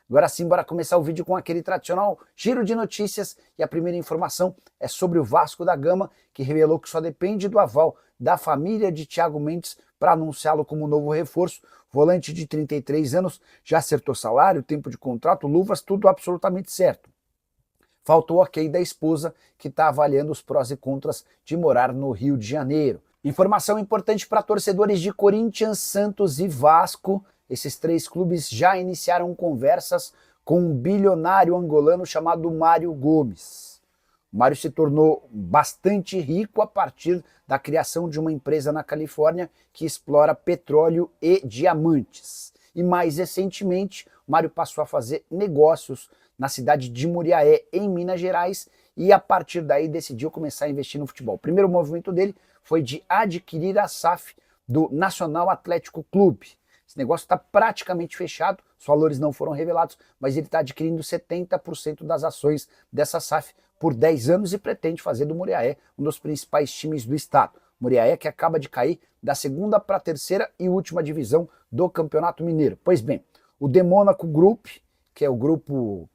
Agora sim, bora começar o vídeo com aquele tradicional giro de notícias e a primeira informação é sobre o Vasco da Gama, que revelou que só depende do aval da família de Thiago Mendes para anunciá-lo como novo reforço. Volante de 33 anos, já acertou salário, tempo de contrato, luvas, tudo absolutamente certo. Faltou o ok da esposa, que está avaliando os prós e contras de morar no Rio de Janeiro. Informação importante para torcedores de Corinthians, Santos e Vasco. Esses três clubes já iniciaram conversas com um bilionário angolano chamado Mário Gomes. O Mário se tornou bastante rico a partir da criação de uma empresa na Califórnia que explora petróleo e diamantes. E mais recentemente, o Mário passou a fazer negócios na cidade de Muriaé, em Minas Gerais, e a partir daí decidiu começar a investir no futebol. O primeiro movimento dele foi de adquirir a SAF do Nacional Atlético Clube. Esse negócio está praticamente fechado, os valores não foram revelados, mas ele está adquirindo 70% das ações dessa SAF por 10 anos e pretende fazer do Muriaé um dos principais times do estado. Muriaé que acaba de cair da segunda para a terceira e última divisão do Campeonato Mineiro. Pois bem, o The Monaco Group, que é o grupo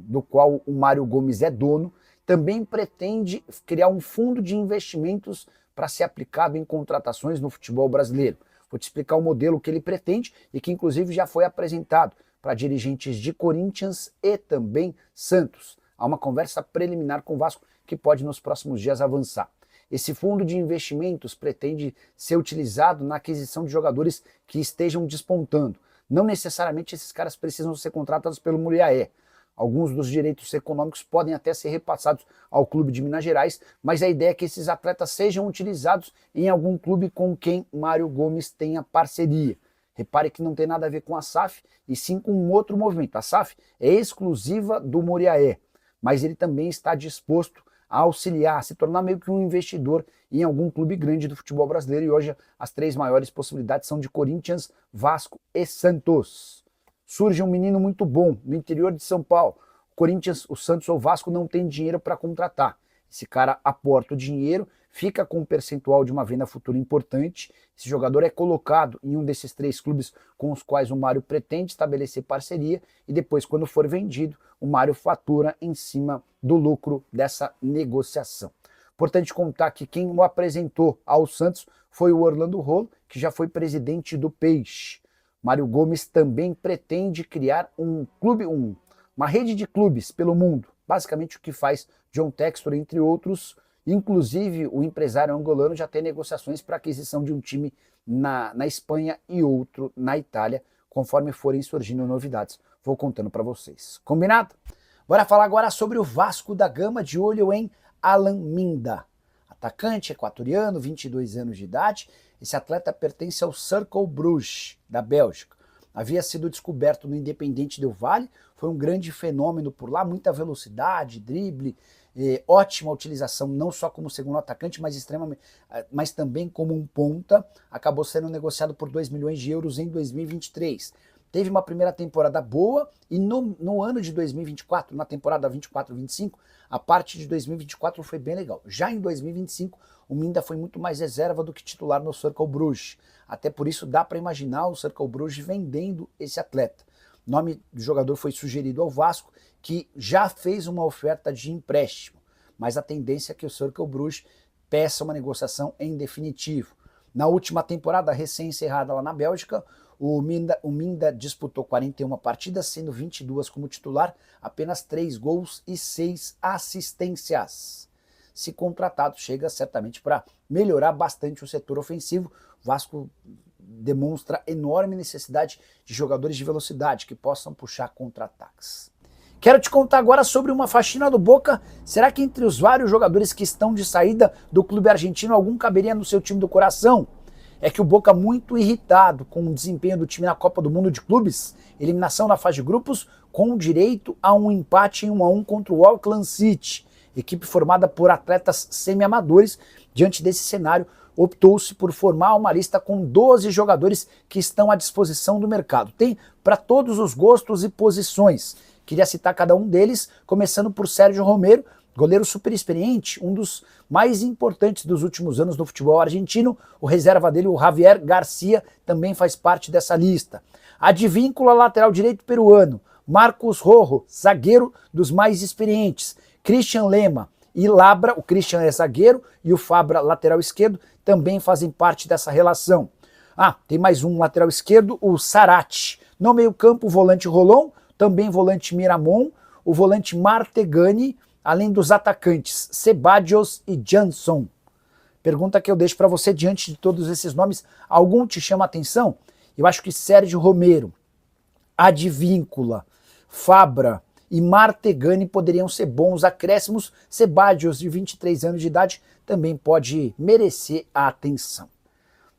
do qual o Mário Gomes é dono, também pretende criar um fundo de investimentos para ser aplicado em contratações no futebol brasileiro. Vou te explicar o modelo que ele pretende e que inclusive já foi apresentado para dirigentes de Corinthians e também Santos. Há uma conversa preliminar com o Vasco que pode nos próximos dias avançar. Esse fundo de investimentos pretende ser utilizado na aquisição de jogadores que estejam despontando. Não necessariamente esses caras precisam ser contratados pelo Muriaé. Alguns dos direitos econômicos podem até ser repassados ao clube de Minas Gerais, mas a ideia é que esses atletas sejam utilizados em algum clube com quem Mário Gomes tenha parceria. Repare que não tem nada a ver com a SAF, e sim com um outro movimento. A SAF é exclusiva do Muriaé, mas ele também está disposto a auxiliar, a se tornar meio que um investidor em algum clube grande do futebol brasileiro, e hoje as três maiores possibilidades são de Corinthians, Vasco e Santos. Surge um menino muito bom no interior de São Paulo. O Corinthians, o Santos ou o Vasco não tem dinheiro para contratar. Esse cara aporta o dinheiro, fica com um percentual de uma venda futura importante. Esse jogador é colocado em um desses três clubes com os quais o Mário pretende estabelecer parceria e depois, quando for vendido, o Mário fatura em cima do lucro dessa negociação. Importante contar que quem o apresentou ao Santos foi o Orlando Rolo, que já foi presidente do Peixe. Mário Gomes também pretende criar uma rede de clubes pelo mundo, basicamente o que faz John Textor, entre outros. Inclusive, o empresário angolano já tem negociações para aquisição de um time na Espanha e outro na Itália, conforme forem surgindo novidades. Vou contando para vocês. Combinado? Bora falar agora sobre o Vasco da Gama, de olho em Alan Minda. Atacante equatoriano, 22 anos de idade. Esse atleta pertence ao Cercle Bruges, da Bélgica. Havia sido descoberto no Independente Del Valle, foi um grande fenômeno por lá, muita velocidade, drible, ótima utilização, não só como segundo atacante, mas também como um ponta. Acabou sendo negociado por 2 milhões de euros em 2023. Teve uma primeira temporada boa e no ano de 2024, na temporada 24-25, a parte de 2024 foi bem legal. Já em 2025, o Minda foi muito mais reserva do que titular no Cercle Bruges. Até por isso dá para imaginar o Cercle Bruges vendendo esse atleta. O nome do jogador foi sugerido ao Vasco, que já fez uma oferta de empréstimo, mas a tendência é que o Cercle Bruges peça uma negociação em definitivo. Na última temporada recém-encerrada lá na Bélgica, o Minda disputou 41 partidas, sendo 22 como titular, apenas 3 gols e 6 assistências. Se contratado, chega certamente para melhorar bastante o setor ofensivo. O Vasco demonstra enorme necessidade de jogadores de velocidade que possam puxar contra-ataques. Quero te contar agora sobre uma faxina do Boca. Será que entre os vários jogadores que estão de saída do clube argentino, algum caberia no seu time do coração? É que o Boca, muito irritado com o desempenho do time na Copa do Mundo de Clubes, eliminação na fase de grupos, com direito a um empate em 1-1 contra o Auckland City, equipe formada por atletas semi-amadores. Diante desse cenário, optou-se por formar uma lista com 12 jogadores que estão à disposição do mercado. Tem para todos os gostos e posições. Queria citar cada um deles, começando por Sérgio Romero, Goleiro super experiente, um dos mais importantes dos últimos anos do futebol argentino. O reserva dele, o Javier Garcia, também faz parte dessa lista. Advíncula, lateral direito peruano. Marcos Rojo, zagueiro dos mais experientes. Christian Lema e Labra, o Christian é zagueiro e o Fabra, lateral esquerdo, também fazem parte dessa relação. Tem mais um lateral esquerdo, o Sarati. No meio-campo, o volante Rolon, também volante Miramon, o volante Martegani, além dos atacantes Ceballos e Jansson. Pergunta que eu deixo para você diante de todos esses nomes. Algum te chama a atenção? Eu acho que Sérgio Romero, Advíncula, Fabra e Martegani poderiam ser bons acréscimos. Ceballos, de 23 anos de idade, também pode merecer a atenção.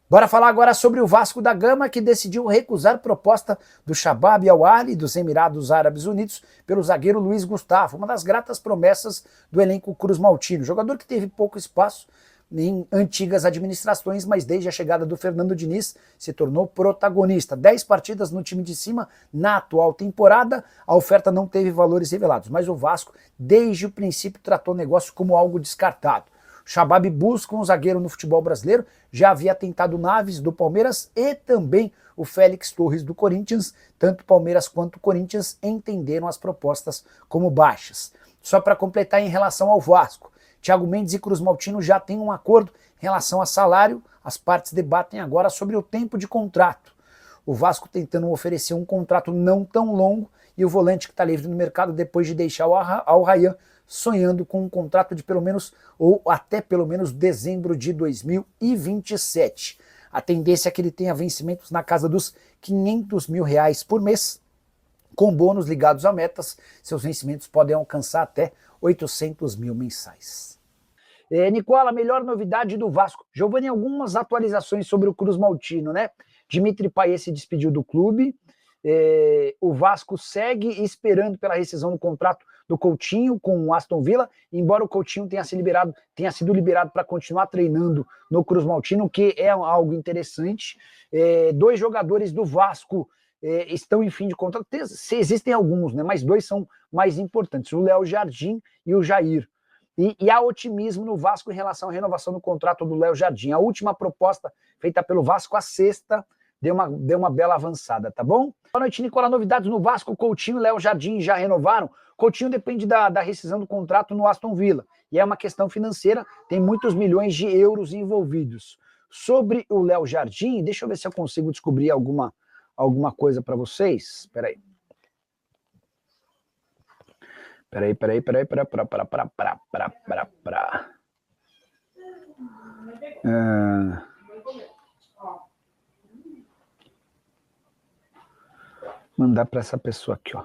Bora falar agora sobre o Vasco da Gama, que decidiu recusar proposta do Shabab Al-Ahly dos Emirados Árabes Unidos pelo zagueiro Luiz Gustavo, uma das gratas promessas do elenco cruz-maltino. Jogador que teve pouco espaço em antigas administrações, mas desde a chegada do Fernando Diniz se tornou protagonista. 10 partidas no time de cima na atual temporada, a oferta não teve valores revelados, mas o Vasco desde o princípio tratou o negócio como algo descartado. O Shabab busca um zagueiro no futebol brasileiro, já havia tentado Naves do Palmeiras e também o Félix Torres do Corinthians. Tanto Palmeiras quanto Corinthians entenderam as propostas como baixas. Só para completar em relação ao Vasco, Thiago Mendes e Cruz Maltino já têm um acordo em relação a salário, as partes debatem agora sobre o tempo de contrato. O Vasco tentando oferecer um contrato não tão longo e o volante que está livre no mercado depois de deixar o Al Rayyan sonhando com um contrato de pelo menos, ou até pelo menos dezembro de 2027. A tendência é que ele tenha vencimentos na casa dos R$500 mil por mês, com bônus ligados a metas. Seus vencimentos podem alcançar até 800 mil mensais. Nicola, a melhor novidade do Vasco. Giovanni, algumas atualizações sobre o Cruz Maltino, né? Dimitri Payet se despediu do clube. O Vasco segue esperando pela rescisão do contrato do Coutinho com o Aston Villa, embora o Coutinho tenha sido liberado para continuar treinando no Cruz Maltino, que é algo interessante. 2 jogadores do Vasco estão em fim de contrato. Existem alguns, né, mas 2 são mais importantes, o Léo Jardim e o Jair. E há otimismo no Vasco em relação à renovação do contrato do Léo Jardim. A última proposta feita pelo Vasco, a sexta, deu uma bela avançada, tá bom? Boa noite, Nicola. Novidades no Vasco, Coutinho e Léo Jardim já renovaram? Coutinho depende da rescisão do contrato no Aston Villa, e é uma questão financeira, tem muitos milhões de euros envolvidos. Sobre o Léo Jardim, deixa eu ver se eu consigo descobrir alguma coisa para vocês. Peraí. Mandar para essa pessoa aqui, ó.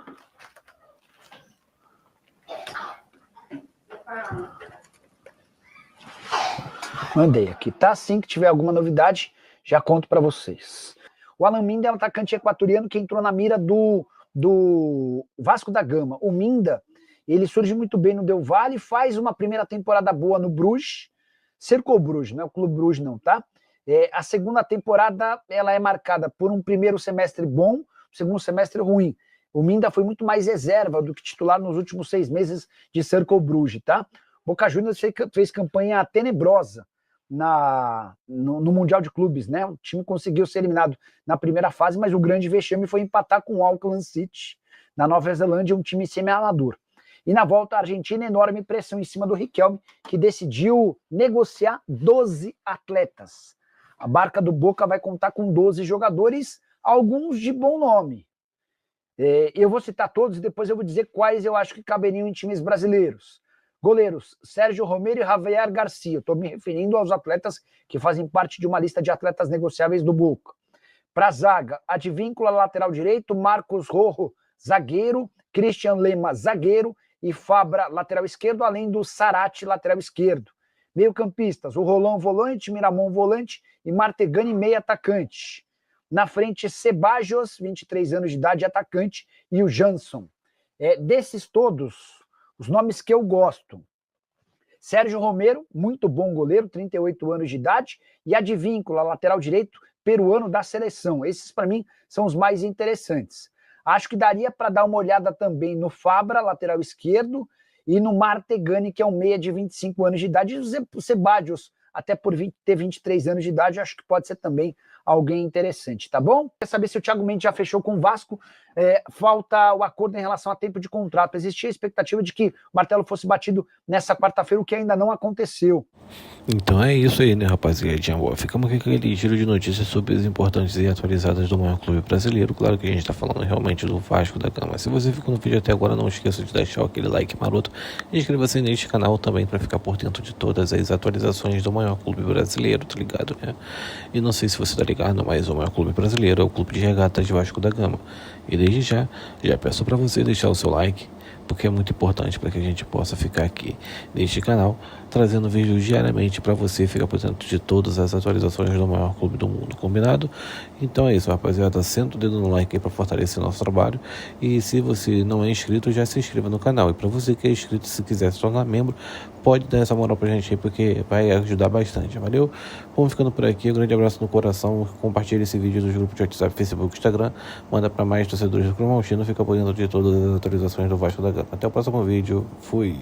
Mandei aqui, tá? Assim que tiver alguma novidade, já conto para vocês. O Alan Minda é um atacante equatoriano que entrou na mira do Vasco da Gama. O Minda, ele surge muito bem no Del Valle, faz uma primeira temporada boa no Bruges, cercou o Bruges, não é o Clube Bruges não, tá? A segunda temporada, ela é marcada por um primeiro semestre bom, segundo semestre ruim. O Minda foi muito mais reserva do que titular nos últimos 6 meses de Cercle Bruges, tá? Boca Juniors fez campanha tenebrosa no Mundial de Clubes, né? O time conseguiu ser eliminado na primeira fase, mas o grande vexame foi empatar com o Auckland City, na Nova Zelândia, um time semi-amador. E na volta à Argentina, enorme pressão em cima do Riquelme, que decidiu negociar 12 atletas. A barca do Boca vai contar com 12 jogadores, alguns de bom nome. Eu vou citar todos e depois eu vou dizer quais eu acho que caberiam em times brasileiros. Goleiros, Sérgio Romero e Javier Garcia. Estou me referindo aos atletas que fazem parte de uma lista de atletas negociáveis do Boca. Para zaga, Advíncula, lateral direito, Marcos Rojo, zagueiro, Christian Lema, zagueiro e Fabra, lateral esquerdo, além do Sarati, lateral esquerdo. Meio-campistas, o Rolão, volante, Miramon, volante e Martegani, meio atacante. Na frente, Ceballos, 23 anos de idade, atacante, e o Jansson. Desses todos, os nomes que eu gosto: Sérgio Romero, muito bom goleiro, 38 anos de idade, e Advíncula, lateral direito, peruano da seleção. Esses, para mim, são os mais interessantes. Acho que daria para dar uma olhada também no Fabra, lateral esquerdo, e no Martegani, que é um meia de 25 anos de idade, e o Sebadios, até por ter 23 anos de idade, acho que pode ser também alguém interessante, tá bom? Quer saber se o Thiago Mendes já fechou com o Vasco? Falta o acordo em relação a tempo de contrato. Existia a expectativa de que o martelo fosse batido nessa quarta-feira, o que ainda não aconteceu. Então é isso aí, né, rapaziadinha boa. Ficamos aqui com aquele giro de notícias sobre as importantes e atualizadas do maior clube brasileiro. Claro que a gente tá falando realmente do Vasco da Gama. Se você ficou no vídeo até agora, não esqueça de deixar aquele like maroto e inscreva-se neste canal também para ficar por dentro de todas as atualizações do maior clube brasileiro, tá ligado, né? E não sei se você tá ligado, mas o maior clube brasileiro é o Clube de Regatas de Vasco da Gama. E desde já peço para você deixar o seu like, porque é muito importante para que a gente possa ficar aqui neste canal, trazendo vídeos diariamente para você ficar por dentro de todas as atualizações do maior clube do mundo, combinado? Então é isso, rapaziada, senta o dedo no like aí para fortalecer nosso trabalho, e se você não é inscrito, já se inscreva no canal, e para você que é inscrito, se quiser se tornar membro, pode dar essa moral pra gente aí, porque vai ajudar bastante, valeu? Vamos ficando por aqui, um grande abraço no coração, compartilhe esse vídeo nos grupos de WhatsApp, Facebook, Instagram, manda para mais torcedores do Cruz Maltino, fica por dentro de todas as atualizações do Vasco da Gama. Até o próximo vídeo, fui!